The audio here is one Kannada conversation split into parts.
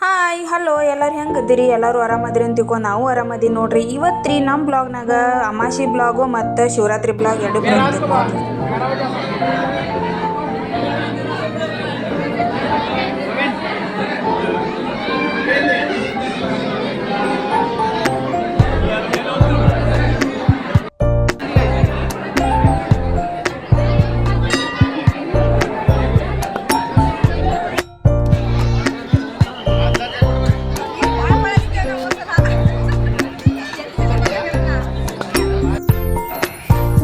ಹಾಯ್ ಹಲೋ ಎಲ್ಲರೂ ಹೆಂಗದಿರಿ? ಎಲ್ಲರೂ ಆರಾಮದಿರಿ ಅಂತ ತಿಳ್ಕೊಂಡು ನಾವು ಆರಾಮದೀವಿ ನೋಡ್ರಿ. ಇವತ್ತು ನಮ್ಮ ಬ್ಲಾಗ್ನಾಗ ಅಮಾಸಿ ಬ್ಲಾಗು ಮತ್ತು ಶಿವರಾತ್ರಿ ಬ್ಲಾಗ್ ಎರಡು ಬರ್ತೈತೆ ನೋಡ್ರಿ.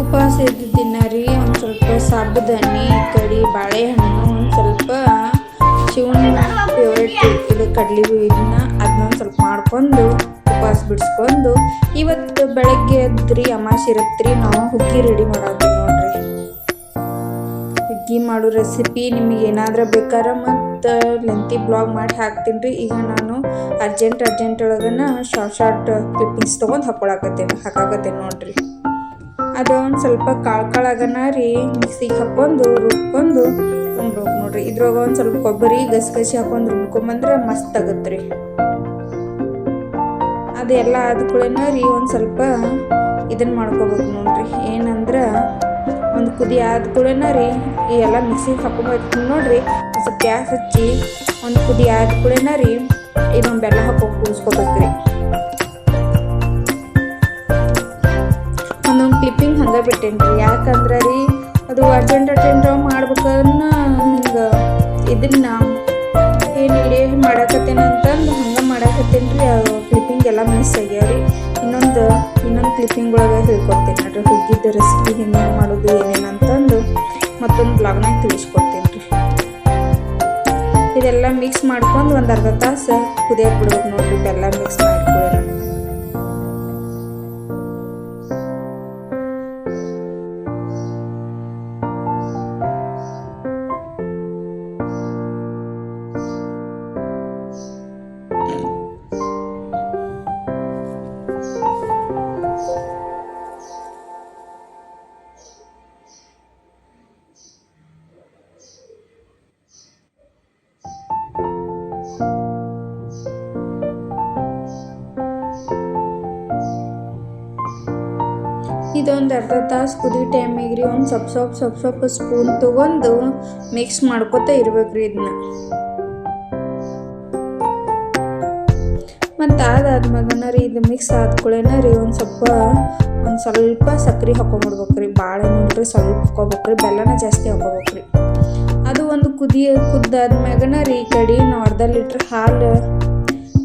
ಉಪವಾಸ ಇದ್ದಿದ್ದಿನ ರೀ ಒಂದು ಸ್ವಲ್ಪ ಸಾಬುದಾನಿ ಕಡಿ ಬಾಳೆಹಣ್ಣು ಒಂದು ಸ್ವಲ್ಪ ಶಿವನ ಫೇವ್ರೇಟ್ ಇದು ಕಡ್ಲಿ ಇದನ್ನ ಅದನ್ನ ಸ್ವಲ್ಪ ಮಾಡ್ಕೊಂಡು ಉಪವಾಸ ಬಿಡಿಸ್ಕೊಂಡು ಇವತ್ತು ಬೆಳಗ್ಗೆ ಎದ್ರಿ ಅಮಾಸಿ ಇರತ್ರಿ ನಾವು ಹುಗ್ಗಿ ರೆಡಿ ಮಾಡೋದು ನೋಡ್ರಿ. ಹುಗ್ಗಿ ಮಾಡೋ ರೆಸಿಪಿ ನಿಮಗೆ ಏನಾದರೂ ಬೇಕಾದ್ರೆ ಮತ್ತು ಲೆಂತಿ ಬ್ಲಾಗ್ ಮಾಡಿ ಹಾಕ್ತೀನಿ ರೀ. ಈಗ ನಾನು ಅರ್ಜೆಂಟ್ ಒಳಗನ ಶಾರ್ಟ್ ಕ್ಲಿಪ್ಪಿಂಗ್ಸ್ ತೊಗೊಂಡು ಹಾಕಾಕತ್ತೇನೆ ನೋಡ್ರಿ. ಅದು ಒಂದು ಸ್ವಲ್ಪ ಕಾಳಾಗನ ರೀ ಮಿಕ್ಸಿಗೆ ಹಾಕ್ಕೊಂಡು ರುಬ್ಕೊಂಡು ನೋಡ್ರಿ. ಇದ್ರಾಗ ಒಂದು ಸ್ವಲ್ಪ ಕೊಬ್ಬರಿ ಗಸಗಸಿ ಹಾಕೊಂಡು ರುಬ್ಕೊಂಬಂದ್ರೆ ಮಸ್ತ್ ಆಗುತ್ತೆ ರೀ. ಅದೆಲ್ಲ ಆದ್ಕೂಳೇನ ರೀ ಒಂದು ಸ್ವಲ್ಪ ಇದನ್ನು ಮಾಡ್ಕೋಬೇಕು ನೋಡ್ರಿ. ಏನಂದ್ರೆ ಒಂದು ಕುದಿ ಆದ್ಕೂಳೇನ ರೀ ಈ ಎಲ್ಲ ಮಿಕ್ಸಿಗೆ ಹಾಕೊಂಡ್ಬೇಕು ನೋಡ್ರಿ. ಒಂದು ಸ್ವಲ್ಪ ಗ್ಯಾಸ್ ಹಚ್ಚಿ ಒಂದು ಕುದಿ ಆದ್ಕೂಳೇನ ರೀ ಇದೊಂದು ಬೆಲ್ಲ ಹಾಕೊಂಡು ಕೂಡಿಸ್ಕೋಬೇಕು ರೀ. ಒಂದೊಂದು ಕ್ಲಿಪ್ಪಿಂಗ್ ಹಂಗೆ ಬಿಟ್ಟೇನಿ ರೀ. ಯಾಕಂದ್ರೆ ರೀ ಅದು ಅರ್ಜೆಂಟ್ ಮಾಡ್ಬೇಕನ್ನ ಹಿಂಗೆ ಇದನ್ನ ಏನು ವಿಡಿಯೋ ಮಾಡಾಕತ್ತೇನೆ ಅಂತಂದು ಹಂಗೆ ಮಾಡಾಕತ್ತೇನೆ ರೀ. ಕ್ಲಿಪ್ಪಿಂಗ್ ಎಲ್ಲ ಮಿಸ್ ಆಗ್ಯಾವ್ರಿ. ಇನ್ನೊಂದು ಕ್ಲಿಪ್ಪಿಂಗ್ ಒಳಗೆ ಹೇಳ್ಕೊಡ್ತೇನೆ ನೋಡ್ರಿ. ಹುಗ್ಗಿದ್ದ ರೆಸಿಪಿ ಹೆಂಗೆ ಮಾಡೋದು ಏನೇನು ಅಂತಂದು ಮತ್ತೊಂದು ಬ್ಲಾಗ್ನಾಗ ತಿಳಿಸ್ಕೊಡ್ತೀನಿ ರೀ. ಇದೆಲ್ಲ ಮಿಕ್ಸ್ ಮಾಡ್ಕೊಂಡು ಒಂದು ಅರ್ಧ ತಾಸು ಕುದಿಯಕ್ಕೆ ಬಿಡ್ಬೇಕು ನೋಡ್ರಿ. ಬೆಲ್ಲ ಮಿಕ್ಸ್ ಮಾಡ್ಕೊಳ್ಳೋಣ. ಇದೊಂದು ಅರ್ಧ ತಾಸು ಕುದಿ ಟೈಮಿಗೆ ರೀ ಒಂದು ಸ್ವಲ್ಪ ಸ್ಪೂನ್ ತೊಗೊಂಡು ಮಿಕ್ಸ್ ಮಾಡ್ಕೊತ ಇರ್ಬೇಕ್ರಿ. ಇದನ್ನ ಮತ್ತು ಅದಾದ್ಮ್ಯಾಗನ ರೀ ಇದು ಮಿಕ್ಸ್ ಆದ್ಕೂಳೇನ ರೀ ಒಂದು ಸ್ವಲ್ಪ ಸಕ್ಕರೆ ಹಾಕೊಂಡ್ಬಿಡ್ಬೇಕ್ರಿ. ಭಾಳ ಏನಿಲ್ರಿ, ಸ್ವಲ್ಪ ಹಾಕೋಬೇಕ್ರಿ. ಬೆಲ್ಲನ ಜಾಸ್ತಿ ಹಾಕೋಬೇಕ್ರಿ. ಅದು ಒಂದು ಕುದ್ದಾದ್ಮ್ಯಾಗನ ರೀ ಈ ಕಡೆ ನಾವು ಅರ್ಧ ಲೀಟ್ರ್ ಹಾಲು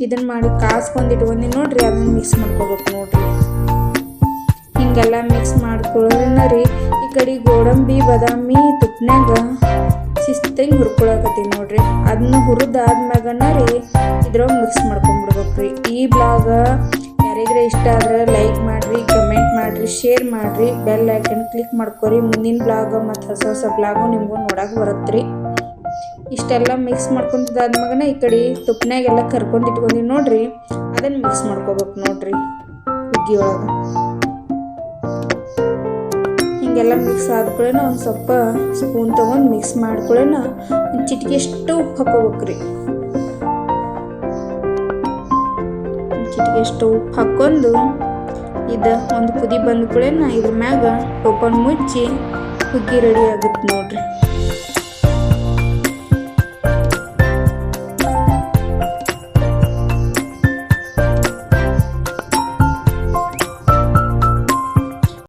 ಇದನ್ನು ಮಾಡಿ ಕಾಸ್ಕೊಂಡು ಇಟ್ಕೊಂಡಿ ನೋಡ್ರಿ. ಅದನ್ನು ಮಿಕ್ಸ್ ಮಾಡ್ಕೋಬೇಕು ನೋಡ್ರಿ. ಹಿಂಗೆಲ್ಲ ಮಿಕ್ಸ್ ಮಾಡ್ಕೊಳ್ಳೋಣ ರೀ. ಈ ಕಡೆ ಗೋಡಂಬಿ ಬಾದಾಮಿ ತುಪ್ಪನ್ಯಾಗ ಶಿಸ್ತಾಗಿ ಹುರ್ಕೊಳಕತ್ತೀನಿ ನೋಡ್ರಿ. ಅದನ್ನ ಹುರಿದಾದ್ಮ್ಯಾಗನ ರೀ ಇದ್ರೊಳಗೆ ಮಿಕ್ಸ್ ಮಾಡ್ಕೊಂಡ್ಬಿಡ್ಬೇಕ್ರಿ. ಈ ಬ್ಲಾಗ ಯಾರಿಗಾರ ಇಷ್ಟ ಆದ್ರೆ ಲೈಕ್ ಮಾಡಿರಿ, ಕಮೆಂಟ್ ಮಾಡಿರಿ, ಶೇರ್ ಮಾಡಿರಿ, ಬೆಲ್ ಐಕನ್ ಕ್ಲಿಕ್ ಮಾಡ್ಕೊರಿ. ಮುಂದಿನ ಬ್ಲಾಗ್ ಮತ್ತು ಹೊಸ ಬ್ಲಾಗು ನಿಮಗೂ ನೋಡಕ್ಕೆ ಬರುತ್ತೆ ರೀ. ಇಷ್ಟೆಲ್ಲ ಮಿಕ್ಸ್ ಮಾಡ್ಕೊಂತಿದ್ದಾದ್ಮ್ಯಾಗನ ಈ ಕಡೆ ತುಪ್ಪನ್ಯಾಗೆಲ್ಲ ಕರ್ಕೊಂಡು ಇಟ್ಕೊಂಡಿ ನೋಡ್ರಿ. ಅದನ್ನು ಮಿಕ್ಸ್ ಮಾಡ್ಕೋಬೇಕು ನೋಡ್ರಿ ಹುಗ್ಗಿ ಒಳಗೆ. ಹಿಂಗೆಲ್ಲ ಮಿಕ್ಸ್ ಆದ್ಕೊಳ್ಳೇನ ಒಂದು ಸ್ವಲ್ಪ ಸ್ಪೂನ್ ತೊಗೊಂಡು ಮಿಕ್ಸ್ ಮಾಡ್ಕೊಳ್ಳೇನ ಒಂದು ಚಿಟಿಕೆಷ್ಟು ಉಪ್ಪು ಹಾಕೋಬೇಕ್ರಿ. ಚಿಟಿಕೆಷ್ಟು ಉಪ್ಪು ಹಾಕ್ಕೊಂಡು ಇದು ಒಂದು ಕುದಿ ಬಂದ್ಕೊಳ್ಳೇನ ಇದ್ರ ಮ್ಯಾಗ ಟೋಪನ್ ಮುಚ್ಚಿ ಹುಗ್ಗಿ ರೆಡಿ ಆಗುತ್ತೆ ನೋಡ್ರಿ.